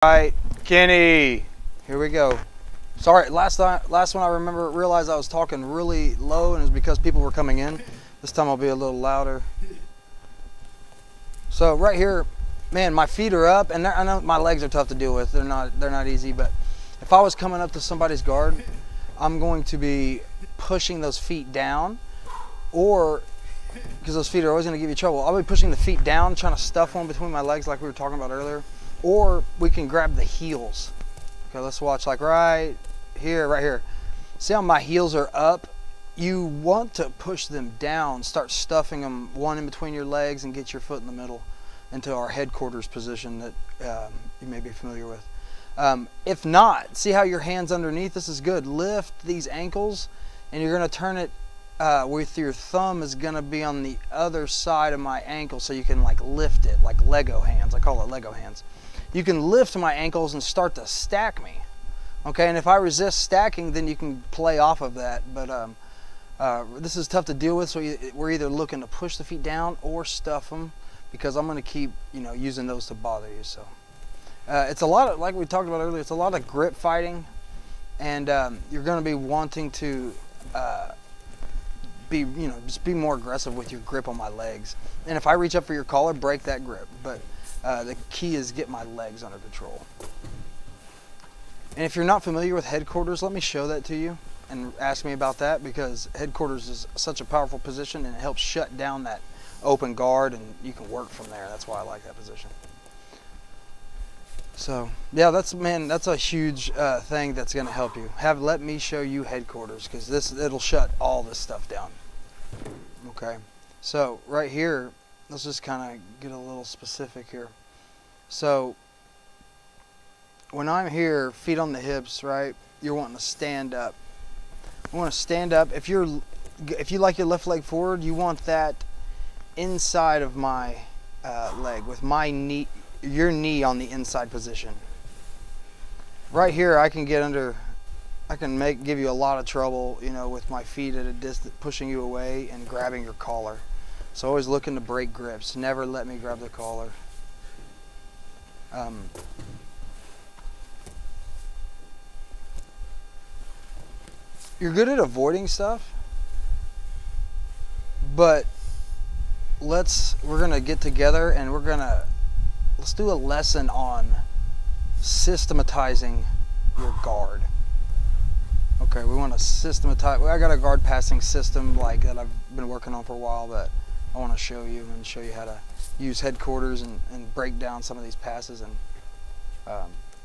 Right, Kenny, here we go. Sorry, last one I realized I was talking really low, and it's because people were coming in. This time I'll be a little louder. So right here, man, my feet are up, and I know my legs are tough to deal with. They're not easy, but if I was coming up to somebody's guard, I'm going to be pushing those feet down, or because those feet are always going to give you trouble, I'll be pushing the feet down, trying to stuff one between my legs like we were talking about earlier. Or we can grab the heels. Okay, let's watch like right here. See how my heels are up? You want to push them down, start stuffing them one in between your legs and get your foot in the middle into our headquarters position that you may be familiar with. If not, see how your hand's underneath? This is good. Lift these ankles and you're going to turn it with your thumb is going to be on the other side of my ankle so you can like lift it like Lego hands. I call it Lego hands. You can lift my ankles and start to stack me. Okay, and if I resist stacking, then you can play off of that. But this is tough to deal with, so we're either looking to push the feet down or stuff them, because I'm going to keep using those to bother you. So it's a lot of, like we talked about earlier, it's a lot of grip fighting, and you're going to be wanting to just be more aggressive with your grip on my legs. And if I reach up for your collar, break that grip. But the key is get my legs under control. And if you're not familiar with headquarters, let me show that to you and ask me about that, because headquarters is such a powerful position and it helps shut down that open guard and you can work from there. That's why I like that position. So yeah, that's a huge thing that's going to help you. Let me show you headquarters, because it'll shut all this stuff down. Okay, so right here, let's just kind of get a little specific here. So when I'm here, feet on the hips, right, you're wanting to stand up. You want to stand up. If you like your left leg forward, you want that inside of my leg, with my knee, your knee on the inside position. Right here, I can get under. I can give you a lot of trouble, with my feet at a distance, pushing you away and grabbing your collar. So always looking to break grips. Never let me grab the collar. You're good at avoiding stuff, but we're gonna get together and let's do a lesson on systematizing your guard. Okay, we want to systematize. I got a guard passing system like that I've been working on for a while, but I want to show you how to use headquarters and break down some of these passes. And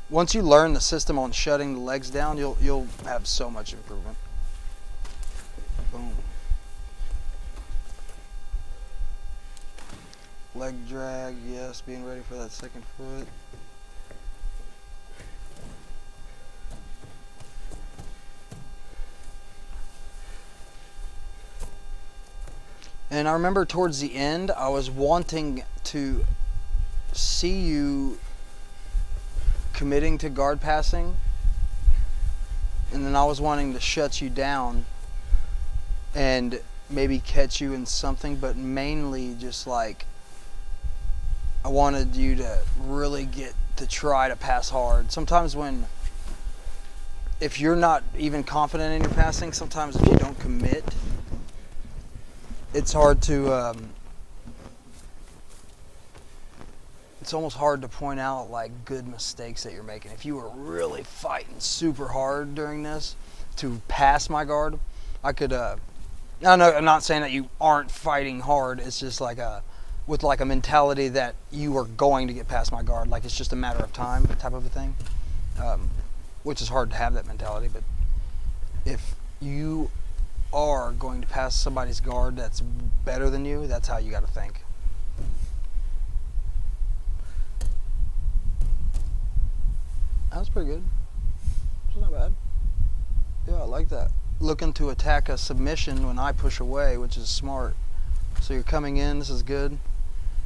once you learn the system on shutting the legs down, you'll have so much improvement. Boom. Leg drag, yes, being ready for that second foot. And I remember towards the end, I was wanting to see you committing to guard passing, and then I was wanting to shut you down and maybe catch you in something, but mainly just like I wanted you to really get to try to pass hard. Sometimes if you're not even confident in your passing, sometimes if you don't commit, it's hard to, it's almost hard to point out like good mistakes that you're making. If you were really fighting super hard during this to pass my guard, I could, I'm not saying that you aren't fighting hard. It's just like with like a mentality that you are going to get past my guard. Like it's just a matter of time type of a thing, which is hard to have that mentality. But if you are going to pass somebody's guard that's better than you, that's how you got to think. That was pretty good. It's not bad. Yeah, I like that. Looking to attack a submission when I push away, which is smart. So you're coming in, this is good.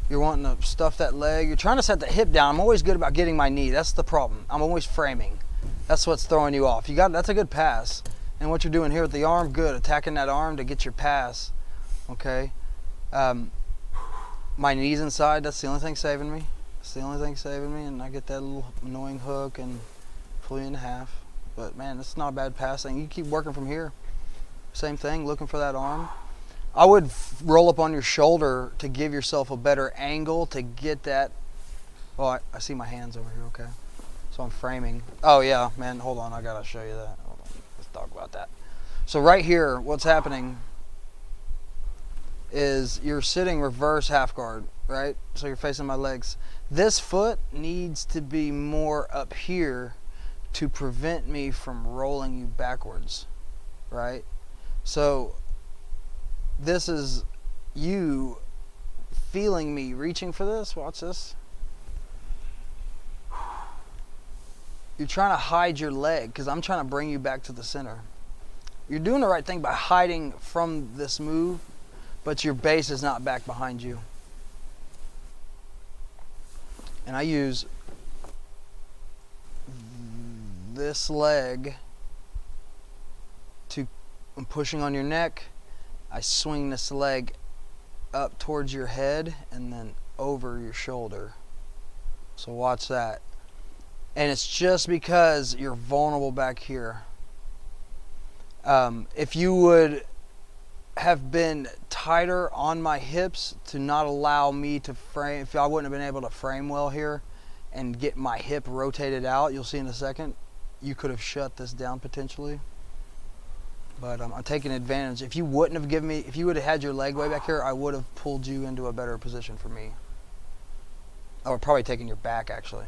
You're wanting to stuff that leg. You're trying to set the hip down. I'm always good about getting my knee. That's the problem. I'm always framing. That's what's throwing you off. That's a good pass. And what you're doing here with the arm, good. Attacking that arm to get your pass. Okay. My knee's inside. That's the only thing saving me. It's the only thing saving me, and I get that little annoying hook and pull you in half. But man, it's not a bad passing. You keep working from here. Same thing, looking for that arm. I would roll up on your shoulder to give yourself a better angle to get that. Oh, I see my hands over here, okay. So I'm framing. Oh yeah, man, hold on, I gotta show you that. Hold on, let's talk about that. So right here, what's happening is you're sitting reverse half guard, right? So you're facing my legs. This foot needs to be more up here to prevent me from rolling you backwards, right? So this is you feeling me reaching for this. Watch this. You're trying to hide your leg because I'm trying to bring you back to the center. You're doing the right thing by hiding from this move, but your base is not back behind you. And I use this leg to, I'm pushing on your neck. I swing this leg up towards your head and then over your shoulder. So watch that. And it's just because you're vulnerable back here. If you would have been tighter on my hips to not allow me to frame, if I wouldn't have been able to frame well here and get my hip rotated out, you'll see in a second, you could have shut this down potentially. But I'm taking advantage. If you wouldn't have given me, if you would have had your leg way back here, I would have pulled you into a better position for me. I would probably taken your back actually.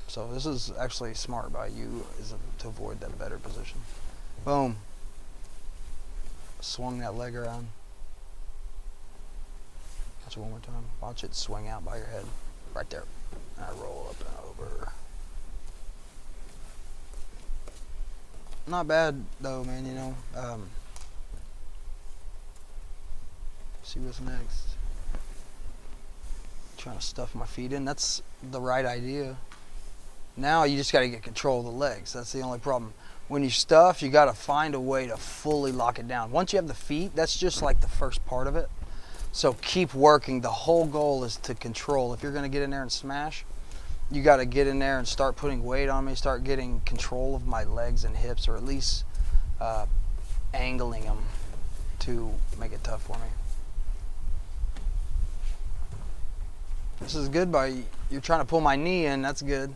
So this is actually smart by you, is to avoid that better position. Boom. Swung that leg around. Watch it one more time. Watch it swing out by your head. Right there. And I roll up and over. Not bad though, man, you know. See what's next. Trying to stuff my feet in. That's the right idea. Now you just got to get control of the legs. That's the only problem. When you stuff, you got to find a way to fully lock it down. Once you have the feet, that's just like the first part of it. So keep working. The whole goal is to control. If you're going to get in there and smash, you got to get in there and start putting weight on me, start getting control of my legs and hips, or at least angling them to make it tough for me. This is good by, you're trying to pull my knee in, that's good.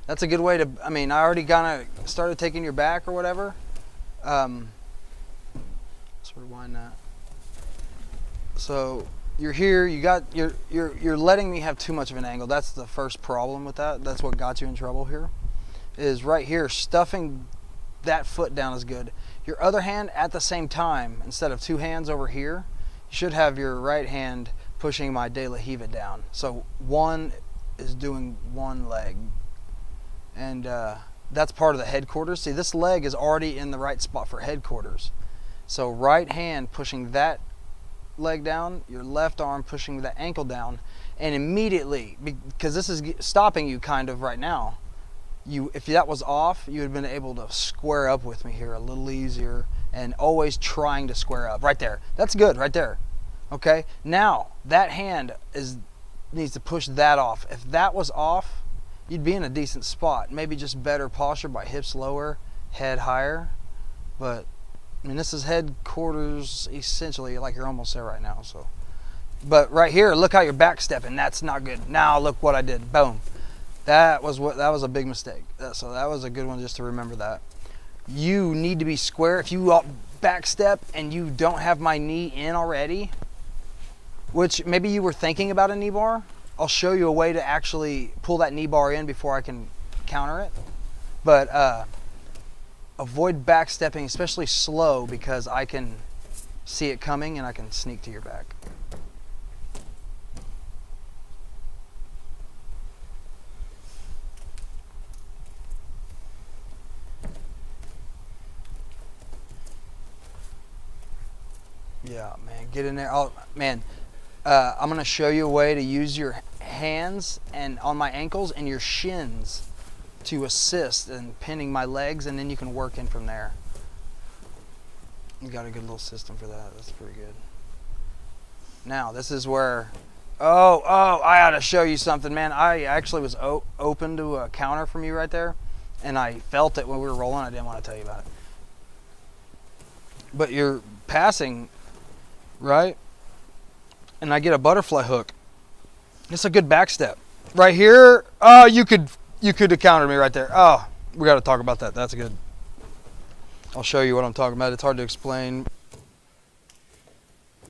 That's a good way to, I mean, I already kind of started taking your back or whatever. Let's rewind that. So you're here, you're letting me have too much of an angle. That's the first problem with that. That's what got you in trouble here. Is right here, stuffing that foot down is good. Your other hand at the same time, instead of two hands over here, you should have your right hand pushing my de la Hiva down. So one is doing one leg. And that's part of the headquarters. See, this leg is already in the right spot for headquarters. So right hand pushing that leg down, your left arm pushing that ankle down, and immediately, because this is stopping you kind of right now, if that was off, you would have been able to square up with me here a little easier, and always trying to square up. Right there. That's good, right there. Okay? Now, that hand needs to push that off. If that was off, you'd be in a decent spot. Maybe just better posture by hips lower, head higher. But, I mean, this is headquarters essentially, like you're almost there right now. So, but right here, look how you're backstepping. That's not good. Now look what I did. Boom. That was a big mistake. So that was a good one just to remember that. You need to be square. If you backstep and you don't have my knee in already, which maybe you were thinking about a knee bar, I'll show you a way to actually pull that knee bar in before I can counter it. But avoid backstepping, especially slow, because I can see it coming and I can sneak to your back. Yeah, man, get in there. Oh, man. I'm going to show you a way to use your hands and on my ankles and your shins to assist in pinning my legs, and then you can work in from there. You got a good little system for that. That's pretty good. Now, this is where I ought to show you something, man. I actually was open to a counter from you right there, and I felt it when we were rolling. I didn't want to tell you about it. But you're passing, right? And I get a butterfly hook. It's a good back step. Right here, oh, you could have countered me right there. Oh, we got to talk about that. That's good. I'll show you what I'm talking about. It's hard to explain.